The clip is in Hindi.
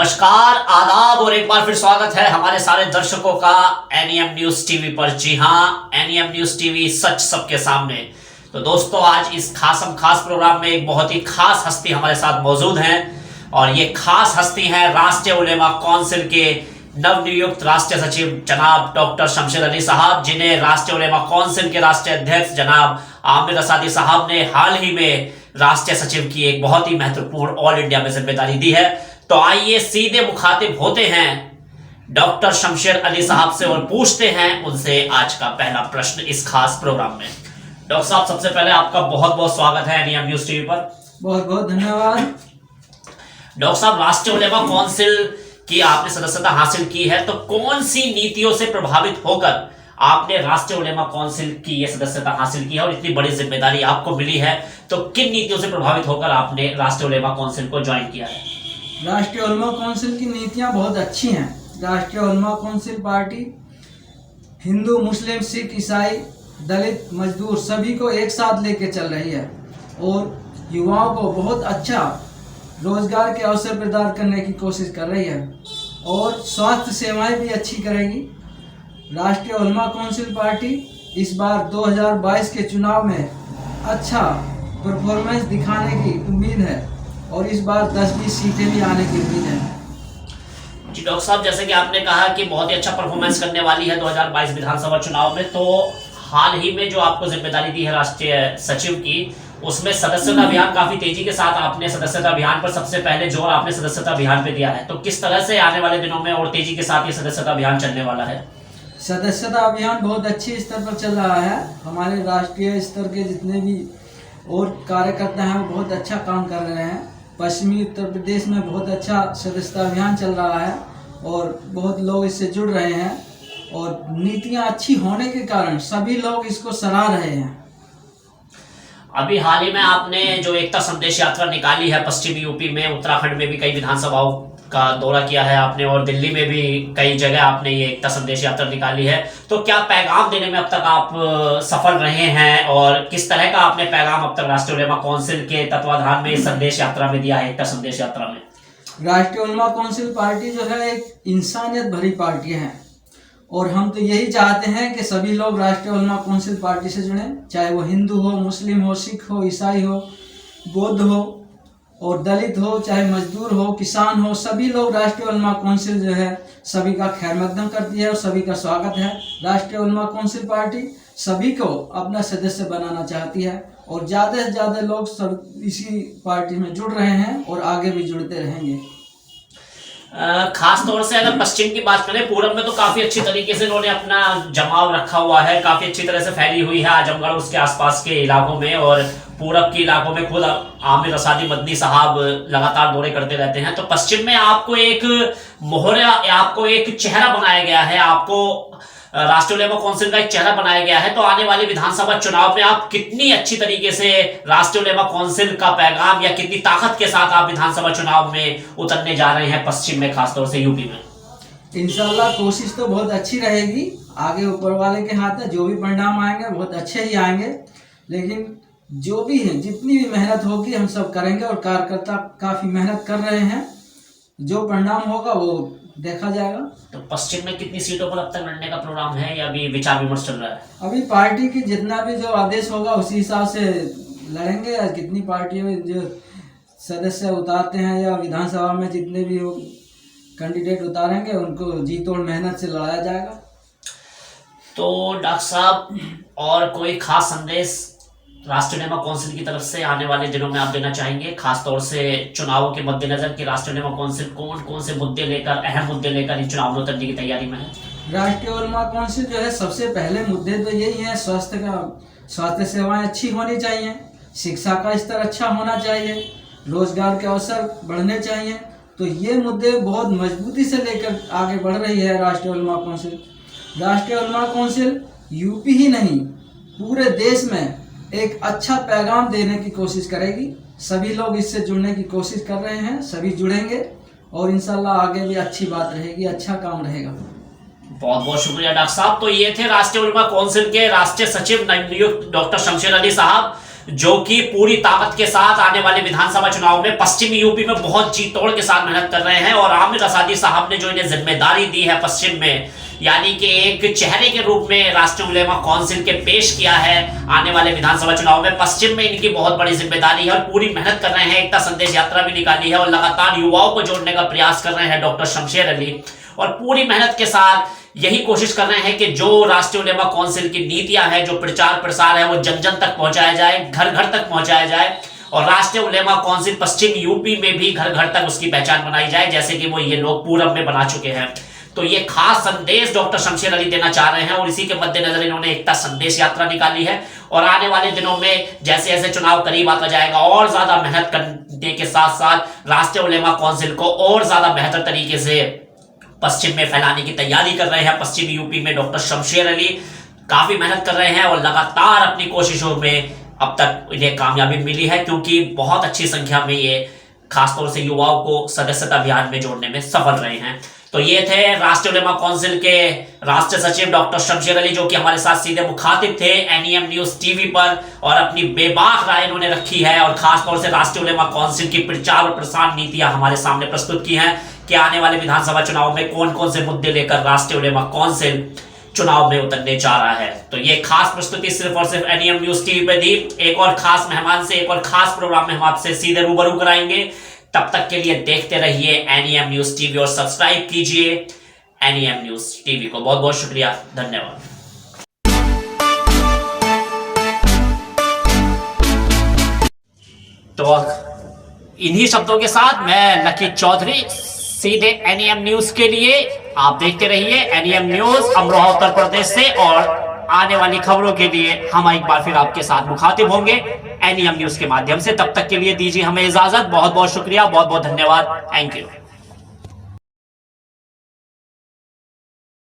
नमस्कार, आदाब और एक बार फिर स्वागत है हमारे सारे दर्शकों का एनईएम न्यूज टीवी पर। जी हाँ, एनईएम न्यूज टीवी सच सबके सामने। तो दोस्तों, आज इस खास प्रोग्राम में एक बहुत ही खास हस्ती हमारे साथ मौजूद हैं और ये खास हस्ती हैं राष्ट्रीय उलेमा काउंसिल के नवनियुक्त राष्ट्रीय सचिव जनाब डॉक्टर शमशेर अली साहब, जिन्हें राष्ट्रीय उलेमा काउंसिल के राष्ट्रीय अध्यक्ष जनाब आमिर असादी साहब ने हाल ही में राष्ट्रीय सचिव की एक बहुत ही महत्वपूर्ण ऑल इंडिया में जिम्मेदारी दी है। तो आइए सीधे मुखातिब होते हैं डॉक्टर शमशेर अली साहब से और पूछते हैं उनसे आज का पहला प्रश्न इस खास प्रोग्राम में। डॉक्टर साहब, सबसे पहले आपका बहुत बहुत स्वागत है एनईएम न्यूज टीवी पर। बहुत बहुत धन्यवाद। डॉक्टर साहब, राष्ट्रीय उलेमा काउंसिल की आपने सदस्यता हासिल की है, तो कौन सी नीतियों से प्रभावित होकर आपने राष्ट्रीय उलेमा काउंसिल की यह सदस्यता हासिल की है और इतनी बड़ी जिम्मेदारी आपको मिली है? तो किन नीतियों से प्रभावित होकर आपने राष्ट्रीय उलेमा काउंसिल को ज्वाइन किया है? राष्ट्रीय उलेमा काउंसिल की नीतियां बहुत अच्छी हैं। राष्ट्रीय उलेमा काउंसिल पार्टी हिंदू, मुस्लिम, सिख, ईसाई, दलित, मजदूर सभी को एक साथ लेके चल रही है और युवाओं को बहुत अच्छा रोजगार के अवसर प्रदान करने की कोशिश कर रही है और स्वास्थ्य सेवाएं भी अच्छी करेगी। राष्ट्रीय उलेमा काउंसिल पार्टी इस बार 2022 के चुनाव में अच्छा परफॉर्मेंस दिखाने की उम्मीद है और इस बार 10-20 सीटें भी आने की उम्मीद है। जी डॉक्टर साहब, जैसे कि आपने कहा कि बहुत ही अच्छा परफॉर्मेंस करने वाली है 2022 विधानसभा चुनाव में, तो हाल ही में जो आपको जिम्मेदारी दी है राष्ट्रीय सचिव की, उसमें सदस्यता अभियान काफी तेजी के साथ आपने सदस्यता अभियान पर सबसे पहले जोर आपने सदस्यता अभियान पे दिया है। तो किस तरह से आने वाले दिनों में और तेजी के साथ ये सदस्यता अभियान चलने वाला है? सदस्यता अभियान बहुत अच्छे स्तर पर चल रहा है। हमारे राष्ट्रीय स्तर के जितने भी और कार्यकर्ता हैं वो बहुत अच्छा काम कर रहे हैं। पश्चिमी उत्तर प्रदेश में बहुत अच्छा सदस्यता अभियान चल रहा है और बहुत लोग इससे जुड़ रहे हैं और नीतियां अच्छी होने के कारण सभी लोग इसको सराह रहे हैं। अभी हाल ही में आपने जो एकता संदेश यात्रा निकाली है पश्चिमी यूपी में, उत्तराखंड में भी कई विधानसभाओं का दौरा किया है आपने और दिल्ली में भी कई जगह आपने ये एकता संदेश यात्रा निकाली है, तो क्या पैगाम देने में अब तक आप सफल रहे हैं और किस तरह का आपने पैगाम अब तक राष्ट्रीय उलेमा काउंसिल के तत्वाधान में इस संदेश यात्रा में दिया है, एकता संदेश यात्रा में? राष्ट्रीय उलेमा काउंसिल पार्टी जो है एक इंसानियत भरी पार्टी है और हम तो यही चाहते हैं कि सभी लोग राष्ट्रीय उलेमा काउंसिल पार्टी से जुड़ें, चाहे वो हिंदू हो, मुस्लिम हो, सिख हो, ईसाई हो, बौद्ध हो और दलित हो, चाहे मजदूर हो, किसान हो, सभी लोग राष्ट्रीय उलेमा काउंसिल जो है सभी का खैर मकदम करती है और सभी का स्वागत है। राष्ट्रीय उलेमा काउंसिल पार्टी सभी को अपना सदस्य बनाना चाहती है और ज़्यादा से ज़्यादा लोग सब इसी पार्टी में जुड़ रहे हैं और आगे भी जुड़ते रहेंगे। खास तौर से अगर पश्चिम की बात करें, पूरब में तो काफी अच्छी तरीके से इन्होंने अपना जमाव रखा हुआ है, काफी अच्छी तरह से फैली हुई है आजमगढ़ उसके आसपास के इलाकों में, और पूरब के इलाकों में खुद आमिर असादी मदनी साहब लगातार दौरे करते रहते हैं। तो पश्चिम में आपको एक मोहरा, आपको एक चेहरा बनाया गया है, आपको राष्ट्रीय उलेमा काउंसिल का एक चेहरा बनाया गया है। तो आने वाले विधानसभा चुनाव में आप कितनी अच्छी तरीके से राष्ट्रीय उलेमा काउंसिल का पैगाम या कितनी ताकत के साथ आप विधानसभा चुनाव में उतरने जा रहे हैं पश्चिम में, खासतौर से यूपी में? इंशाल्लाह कोशिश तो बहुत अच्छी रहेगी, आगे ऊपर वाले के हाथ है, जो भी परिणाम आएंगे बहुत अच्छे ही आएंगे, लेकिन जो भी है जितनी भी मेहनत होगी हम सब करेंगे और कार्यकर्ता काफी मेहनत कर रहे हैं, जो परिणाम होगा वो देखा जाएगा। तो पश्चिम में कितनी सीटों पर अब तक लड़ने का प्रोग्राम है या अभी विचार विमर्श चल रहा है? अभी पार्टी की जितना भी जो आदेश होगा उसी हिसाब से लड़ेंगे। कितनी पार्टियों में जो सदस्य उतारते हैं या विधानसभा में जितने भी कैंडिडेट उतारेंगे उनको जी तोड़ मेहनत से लड़ाया जाएगा। तो डॉक्टर साहब, और कोई खास संदेश राष्ट्रीय उलेमा काउंसिल की तरफ से आने वाले दिनों में आप देना चाहेंगे, खासतौर से चुनावों के मद्देनजर कि राष्ट्रीय उलेमा काउंसिल कौन कौन से मुद्दे लेकर, अहम मुद्दे लेकर इन चुनाव में उतरने की तैयारी में है? राष्ट्रीय उलेमा काउंसिल जो है सबसे पहले मुद्दे तो यही है, स्वास्थ्य सेवाएं अच्छी होनी चाहिए, शिक्षा का स्तर अच्छा होना चाहिए, रोजगार के अवसर बढ़ने चाहिए। तो ये मुद्दे बहुत मजबूती से लेकर आगे बढ़ रही है राष्ट्रीय उलेमा काउंसिल। राष्ट्रीय उलेमा काउंसिल यूपी ही नहीं पूरे देश में एक अच्छा पैगाम देने की कोशिश करेगी। सभी लोग इससे जुड़ने की कोशिश कर रहे हैं, सभी जुड़ेंगे और इंशाल्लाह आगे भी अच्छी बात रहेगी, अच्छा काम रहेगा। बहुत बहुत शुक्रिया डॉक्टर साहब। तो ये थे राष्ट्रीय उलेमा काउंसिल के राष्ट्रीय सचिव नवनियुक्त डॉक्टर शमशेर अली साहब, जो कि पूरी ताकत के साथ आने वाले विधानसभा चुनाव में पश्चिमी यूपी में बहुत जी तोड़ के साथ मेहनत कर रहे हैं। और आमिर रसादी साहब ने जो इन्हें जिम्मेदारी दी है पश्चिम में, यानी कि एक चेहरे के रूप में राष्ट्रीय उलेमा काउंसिल के पेश किया है आने वाले विधानसभा चुनाव में, पश्चिम में इनकी बहुत बड़ी जिम्मेदारी है और पूरी मेहनत कर रहे हैं। एकता संदेश यात्रा भी निकाली है और लगातार युवाओं को जोड़ने का प्रयास कर रहे हैं डॉक्टर शमशेर अली, और पूरी मेहनत के साथ यही कोशिश कर रहे हैं कि जो राष्ट्रीय उलेमा काउंसिल की नीतियां हैं, जो प्रचार प्रसार है, वो जन जन तक पहुंचाया जाए, घर घर तक पहुंचाया जाए, और राष्ट्रीय उलेमा काउंसिल पश्चिम यूपी में भी घर घर तक उसकी पहचान बनाई जाए, जैसे कि वो ये लोग पूरब में बना चुके हैं। तो ये खास संदेश डॉक्टर शमशेर अली देना चाह रहे हैं और इसी के मद्देनजर इन्होंने एकता संदेश यात्रा निकाली है। और आने वाले दिनों में जैसे जैसे चुनाव करीब आता जाएगा, और ज्यादा मेहनत करने के साथ साथ राष्ट्रीय उलेमा काउंसिल को और ज्यादा बेहतर तरीके से पश्चिम में फैलाने की तैयारी कर रहे हैं। पश्चिमी यूपी में डॉक्टर शमशेर अली काफी मेहनत कर रहे हैं और लगातार अपनी कोशिशों में अब तक इन्हें कामयाबी मिली है, क्योंकि बहुत अच्छी संख्या में ये खासतौर से युवाओं को सदस्यता अभियान में जोड़ने में सफल रहे हैं। तो ये थे राष्ट्रीय उलेमा काउंसिल के राष्ट्रीय सचिव डॉक्टर शमशेर अली, जो कि हमारे साथ सीधे मुखातिब थे एनईएम न्यूज टीवी पर, और अपनी बेबाक राय इन्होंने रखी है और खासतौर से राष्ट्रीय उलेमा काउंसिल की प्रचार और प्रसार नीतियां हमारे सामने प्रस्तुत की हैं कि आने वाले विधानसभा चुनाव में कौन कौन से मुद्दे लेकर राष्ट्रीय उलेमा काउंसिल चुनाव में उतरने जा रहा है। तो ये खास प्रस्तुति सिर्फ और सिर्फ एनईएम न्यूज टीवी पे दी। एक और खास मेहमान से एक और खास प्रोग्राम में हम आपसे सीधे रूबरू कराएंगे। तब तक के लिए देखते रहिए एनईएम न्यूज टीवी और सब्सक्राइब कीजिए एनईएम न्यूज टीवी को। बहुत बहुत शुक्रिया, धन्यवाद। तो इन्हीं शब्दों के साथ मैं लकी चौधरी सीधे एनईएम न्यूज के लिए, आप देखते रहिए एनईएम न्यूज अमरोहा उत्तर प्रदेश से, और आने वाली खबरों के लिए हम एक बार फिर आपके साथ मुखातिब होंगे एनईएम न्यूज के माध्यम से। तब तक के लिए दीजिए हमें इजाजत। बहुत बहुत शुक्रिया, बहुत बहुत धन्यवाद, थैंक यू।